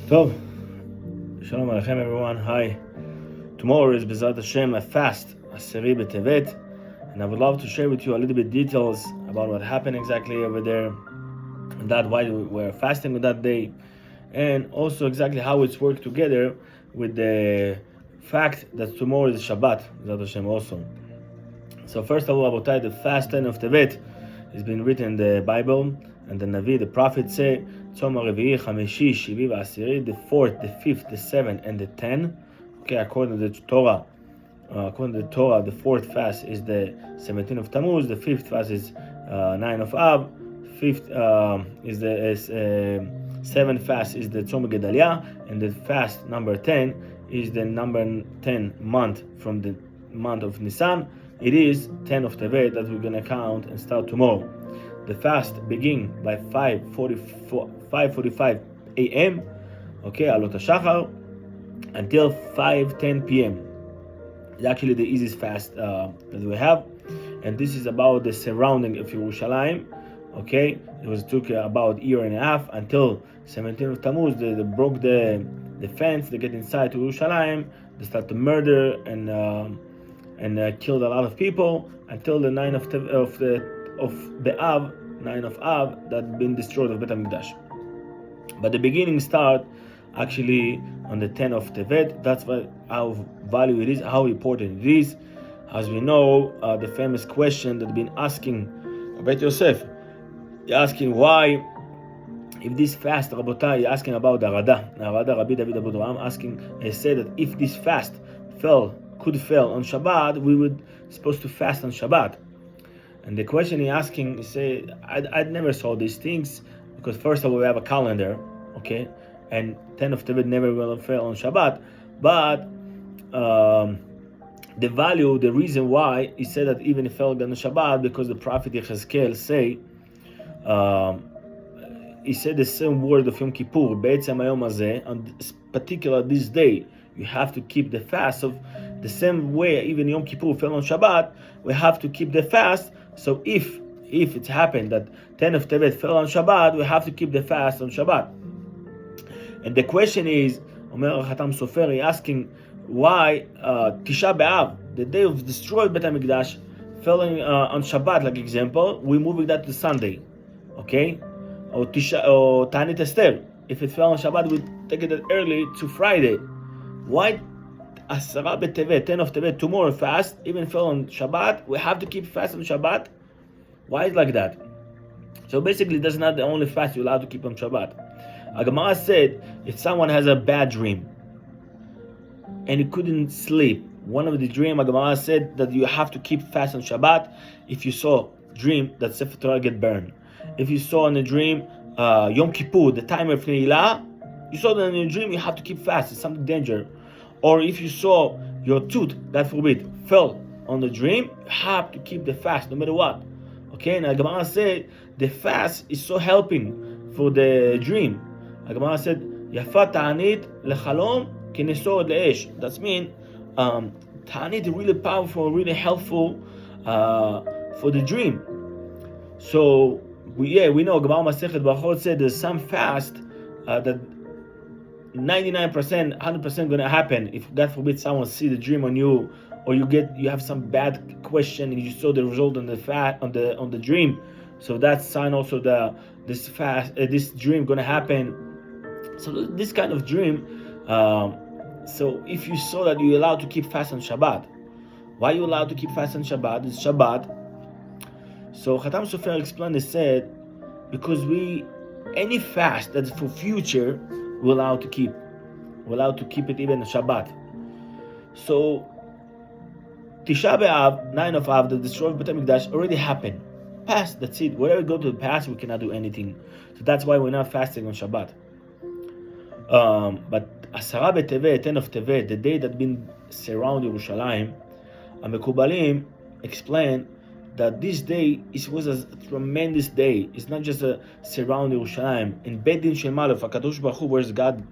Tov, Shalom Aleichem everyone, hi. Tomorrow is B'ezrat Hashem a fast, Aseri tevet, and I would love to share with you a little bit details about what happened exactly over there, and that why we're fasting with that day, and also exactly how it's worked together with the fact that tomorrow is Shabbat, B'ezrat Hashem also. So first of all, Rabotai, the fast 10 of Tevet has been written in the Bible, and the Navi, the prophet say, Tzom HaRevi'i, Chameshi, Shivi v'Asiri, the 4th, the 5th, the 7th, and the 10th. Okay, according to the Torah, the 4th fast is the 17th of Tammuz, the 5th fast is 9 of Av, 5th is the 7th fast is the Tzom Gedalia, and the fast number 10 is the number 10 month from the month of Nisan. It is 10 of Tevet that we're going to count and start tomorrow. The fast begins by 5:45 a.m. Okay, Alot HaShachar, until 5:10 p.m. It's actually the easiest fast that we have, and this is about the surrounding of Yerushalayim. Okay, it took about a year and a half until 17th of Tammuz. They broke the fence. They get inside to Yerushalayim. They start to murder and killed a lot of people until the 9 of the Av, 9 of Av, that been destroyed of Bet HaMikdash. But the beginning start actually on the 10 of Tevet. That's how value it is, how important it is. As we know, the famous question that been asking about Yosef, you're asking why, if this fast, Rabotai, you're asking about the Arada, Rabbi David Araiev asking, he said that if this fast could fail on Shabbat, we would supposed to fast on Shabbat. And the question he asking, he say, I never saw these things, because first of all we have a calendar, okay, and 10 of Tevet never will fail on Shabbat. But the value, the reason why he said that even if it fell on Shabbat, because the prophet Yechezkel say, he said the same word of Yom Kippur, Be'etzem Hayom Hazeh, on particular this day, you have to keep the fast. Of the same way, even Yom Kippur fell on Shabbat, we have to keep the fast. So if it happened that 10 of Tevet fell on Shabbat, we have to keep the fast on Shabbat. And the question is, Omer Chatam Sofer, he asking why Tisha B'Av, the day of destroyed Bet HaMikdash, fell on Shabbat, like example, we're moving that to Sunday, okay? Or Ta'anit Esther, if it fell on Shabbat, we take it early to Friday. Why Asara b'Tevet, 10 of Tevet, tomorrow fast, even fell on Shabbat, we have to keep fast on Shabbat? Why is it like that? So basically, that's not the only fast you're allowed to keep on Shabbat. Gemara said, if someone has a bad dream and he couldn't sleep, one of the dream, Gemara said that you have to keep fast on Shabbat. If you saw dream that Sefer Torah get burned, if you saw in a dream Yom Kippur, the time of Neilah, you saw that in your dream, you have to keep fast. It's something danger. Or if you saw your tooth, God forbid, fell on the dream, you have to keep the fast no matter what. Okay, and Gemara said the fast is so helping for the dream. Gemara said, Yafa ta'anit lechalom kenesod le'esh. That means ta'anit is really powerful, really helpful for the dream. So we know Gemara Masechet Brachot said there's some fast that 99%, 100% going to happen if God forbid someone see the dream on you, or you have some bad question and you saw the result on the dream. So that's sign also this dream going to happen. So this kind of dream. So if you saw that you're allowed to keep fast on Shabbat, why are you allowed to keep fast on Shabbat? It's Shabbat. So Chatam Sofer explained, he said, because any fast that's for future, we're allowed to keep. We're allowed to keep it even on Shabbat. So Tisha B'Av, 9 of Av, the destroyed Bet HaMikdash already happened. Past, that's it. Whenever we go to the past, we cannot do anything. So that's why we're not fasting on Shabbat. But Asara b'Tevet, 10 of Tevet, the day that been surround Yerushalayim, Mekubalim explain that this day was a tremendous day. It's not just a surround Yerushalayim. In Beit Din Shel Malach, HaKadosh Baruch Hu, where God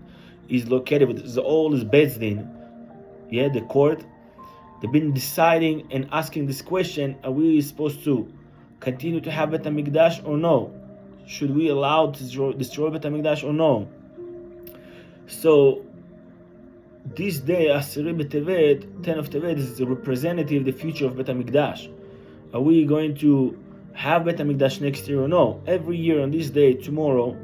is located with all his Beit Din, the court, they've been deciding and asking this question: are we supposed to continue to have Bet HaMikdash or no? Should we allow to destroy Bet HaMikdash or no? So this day, Asiri B'Tevet, 10 of Tevet, is the representative of the future of Bet HaMikdash. Are we going to have Bet HaMikdash next year or no? Every year on this day, tomorrow,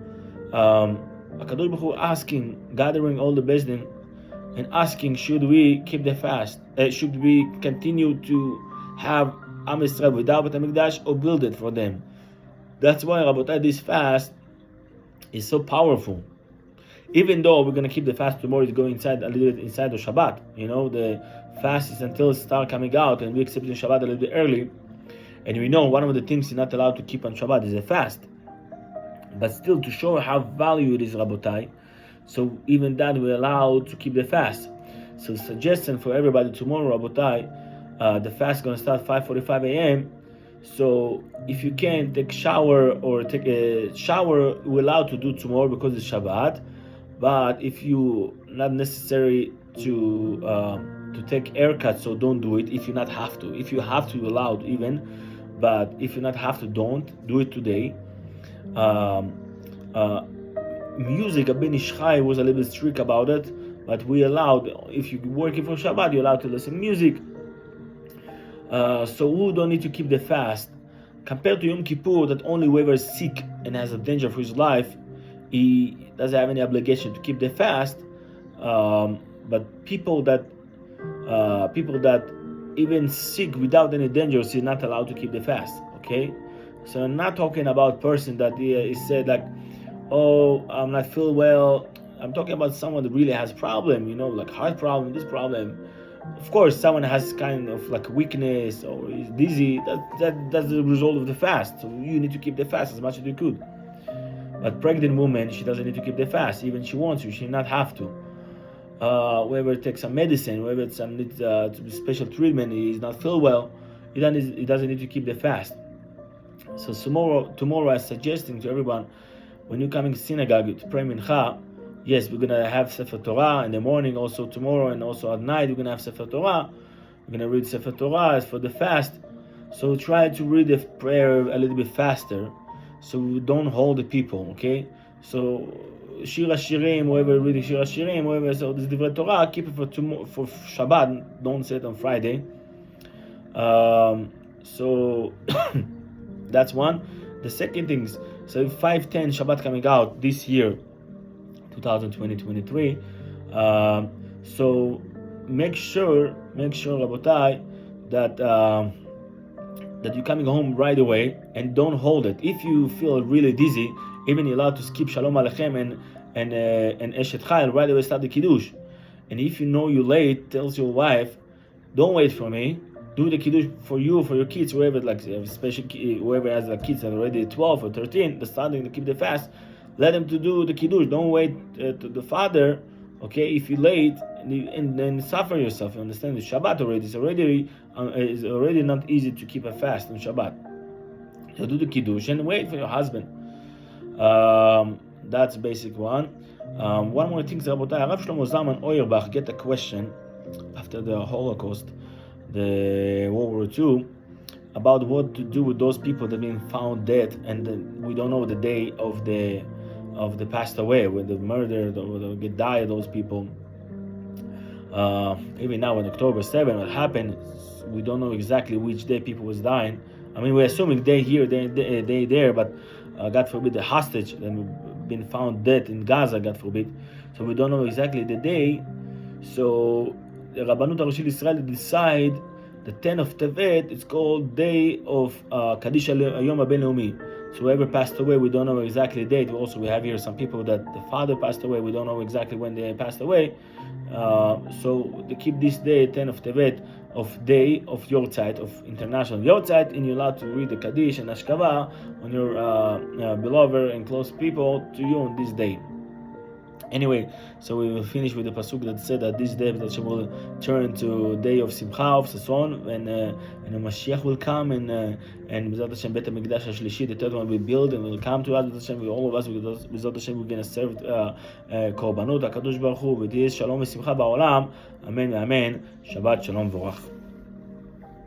HaKadosh Baruch Hu asking, gathering all the Beis Din, and asking, should we keep the fast? Should we continue to have Am Yisrael without Bet HaMikdash or build it for them? That's why, Rabotai, this fast is so powerful. Even though we're going to keep the fast tomorrow, it's going inside a little bit inside the Shabbat. You know, the fast is until it starts coming out, and we accept the Shabbat a little bit early. And we know one of the things you're not allowed to keep on Shabbat is a fast. But still, to show how value it is, Rabotai, so even that we're allowed to keep the fast. So suggestion for everybody tomorrow, Rabotai, the fast is going to start 5:45 a.m. So if you can take shower or take a shower, we're allowed to do tomorrow because it's Shabbat. But if you not necessary to take haircut, so don't do it if you not have to. If you have to, you're allowed even. But if you not have to, don't do it today. Music, Abin Ishchai was a little bit strict about it, but we allowed, if you're working for Shabbat, you're allowed to listen to music. So who don't need to keep the fast? Compared to Yom Kippur, that only whoever is sick and has a danger for his life, he doesn't have any obligation to keep the fast. But people that even sick without any danger is not allowed to keep the fast. Okay, so I'm not talking about person that he said like, oh, I'm not feel well. I'm talking about someone that really has problem, you know, like heart problem, this problem. Of course, someone has kind of like weakness or is dizzy. That's the result of the fast. So you need to keep the fast as much as you could. But pregnant woman, she doesn't need to keep the fast. Even she wants to, she not have to. Whoever takes some medicine, whoever needs special treatment, he is not feel well, he doesn't need to keep the fast. So tomorrow I'm suggesting to everyone, when you're coming to synagogue to pray mincha, yes, we're gonna have Sefer Torah in the morning, also tomorrow, and also at night we're gonna have Sefer Torah. We're gonna read Sefer Torah as for the fast. So try to read the prayer a little bit faster, so we don't hold the people. Okay, so Shir HaShirim, whoever reading Shir HaShirim, whoever so this Divrei Torah, keep it for Shabbat. Don't say it on Friday. So that's one. The second thing is, so 5:10 Shabbat coming out this year, 2020-23. So make sure, Rabotai, that you're coming home right away and don't hold it. If you feel really dizzy, even you're allowed to skip Shalom Aleichem and Eshet Chayil, right away start the Kiddush. And if you know you're late, tells your wife, don't wait for me. Do the Kiddush for you, for your kids, whoever whoever has like kids that are already 12 or 13, they're starting to keep the fast. Let them to do the Kiddush. Don't wait to the father. Okay, if you're late and then suffer yourself, you understand? The Shabbat is already not easy to keep a fast on Shabbat. So do the Kiddush and wait for your husband. That's basic one. One more thing, Rabotai, Rav Shlomo Zalman Auerbach get a question after the Holocaust, the World War II, about what to do with those people that have been found dead and we don't know the day of the passed away, when they murdered or they died, those people. Even now in October 7, what happened, we don't know exactly which day people was dying. I mean, we're assuming day here, day there, but God forbid the hostage that been found dead in Gaza, God forbid. So we don't know exactly the day. So the Rabbanut Arashit Israel decide the 10 of Tevet, it's called Day of Kaddish Hayom HaBeinlaumi. So whoever passed away, we don't know exactly the date. Also, we have here some people that the father passed away, we don't know exactly when they passed away. So they keep this day, 10 of Tevet, of day of Yortzeit, of international Yortzeit, and you're allowed to read the Kaddish and Ashkava on your beloved and close people to you on this day. Anyway, so we will finish with the pasuk that said that this day that will turn to day of Simcha, of Sason, and the Mashiach will come, and B'ezrat Hashem Bet HaMikdash HaShlishi, the third one will build and will come to us. B'ezrat Hashem, all of us, B'ezrat Hashem, we're going to serve Korbanot HaKadosh Baruch Hu, v'tiyeh Shalom v'Simcha ba'olam. Amen, amen. Shabbat Shalom v'orach.